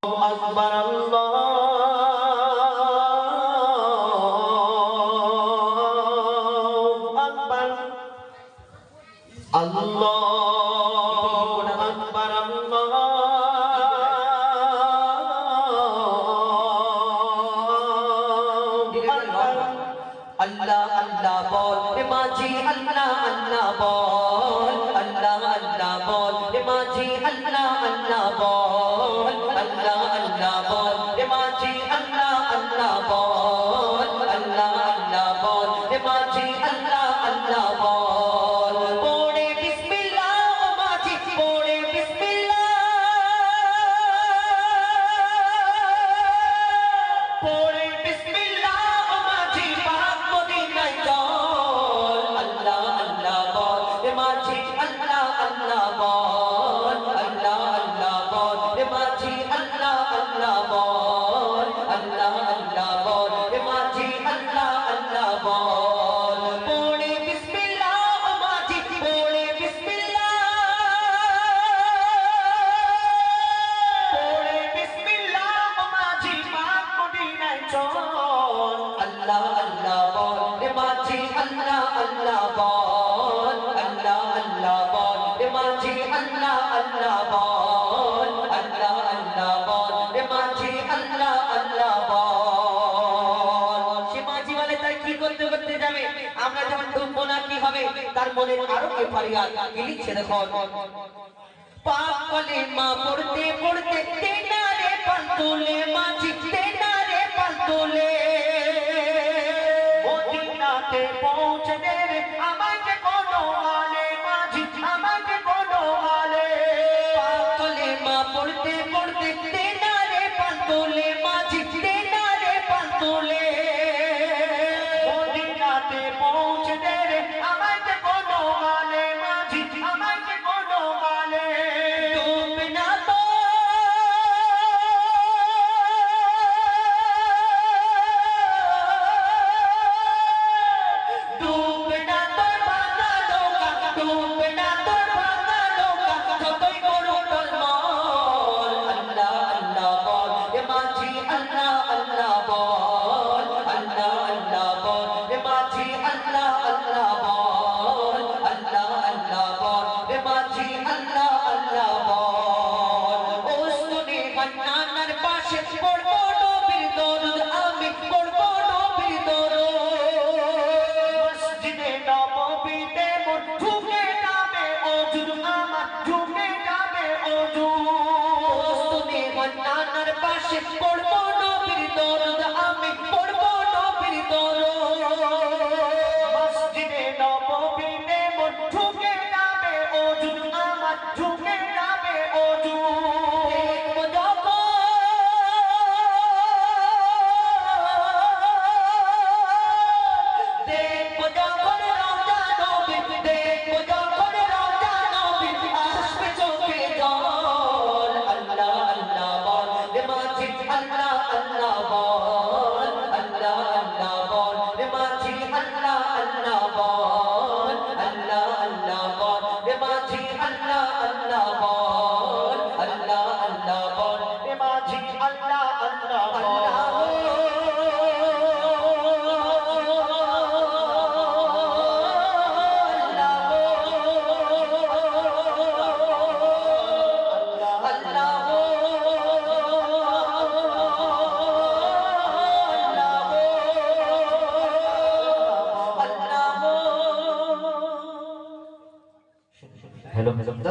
আকবার আল্লাহু আকবার আল্লাহু আকবার আল্লাহ আল্লাহ বল রে মাঝি আল্লাহ আল্লাহ বল আল্লাহ আল্লাহ বল রে মাঝি আল্লাহ আল্লাহ বল আল্লাহ আল্লাহ বল রে মাঝি আল্লাহ আল্লাহ বল আল্লাহ আল্লাহ বল রে মাঝি আল্লাহ আল্লাহ বল পড়ে বিসমিল্লাহ ও মাঝি পড়ে বিসমিল্লাহ পড়ে বিসমিল্লাহ ও মাঝি পাক মদিনায় চল আল্লাহ আল্লাহ বল রে মাঝি আল্লাহ আল্লাহ বল আল্লাহ আল্লাহ বল রে মাঝি আল্লাহ আল্লাহ বল আল্লাহ আল্লাহ বল রে মাঝি আল্লাহ আল্লাহ বল পড়ে বিসমিল্লাহ ও মাঝি পড়ে বিসমিল্লাহ পড়ে বিসমিল্লাহ ও মাঝি পাক মদিনায় চল আল্লাহ আল্লাহ বল রে মাঝি আল্লাহ আল্লাহ বল আল্লাহ আল্লাহ বল রে মাঝি আল্লাহ আল্লাহ বল আল্লাহ আল্লাহ বল রে মাঝি আল্লাহ আল্লাহ বল সে মাঝি বলে তাই কি করতে করতে যাবে আমরা যখন ডুববো না কি হবে তার মনে আরো কে ফারিয়াদ কি লিখছে দেখো পাক কলেমা পড়তে পড়তে তেনারে পাল তোলে মাঝি তেনারে পাল তোলে মদিনাতে পৌঁছে দে রে আমাকে কোনো আলে মাঝি আমাকে কোনো আলে পাক কলেমা পড়তে পড়তে তেনারে পাল তোলে মাঝি তেনারে পাল তোলে মদিনাতে পৌঁছে দে রে আমাকে কোনো আলে মাঝি আমাকে কোনো আলে ডুবে না তো ডুবে না তোর ভাঙা নৌকা ডুবে না তোর ভাঙা নৌকা যতই বড় টলমল আল্লাহ আল্লাহ বল এ মাঝি আল্লাহ আল্লাহ বল আল্লাহ আল্লাহ বল এ মাঝি আল্লাহ আল্লাহ বল আল্লাহ আল্লাহ বল এ মাঝি আল্লাহ আল্লাহ বল ও শুনে হান্নানের পাশে পড়বো নবীর দরুদ আমি পড়বো নবীর দরুদ মসজিদে নববীতে মোর ঝুঁকে যাবে ওযু আমার ঝুঁকে যাবে ওযু ও শুনে হান্নানের পাশে পড়বো নবীর দরুদ আমি পড়বো নবীর দরুদ মসজিদে নববীতে মোর ঝুঁকে যাবে ওযু আমার ঝুঁকে যাবে ওযু দেখবো যখন দেখবো যখন রওজা নবীর দেখবো যখন রওজা নবীর আসবে চোখে জল আল্লাহ আল্লাহ বল রে মাঝি আল্লাহ আল্লাহ বল আল্লাহ আল্লাহ বল রে মাঝি আল্লাহ আল্লাহ বল আল্লাহ আল্লাহ বল রে মাঝি আল্লাহ আল্লাহ বল আল্লাহ আল্লাহ বল রে মাঝি আল্লাহ আল্লাহ বল। Hello, hello.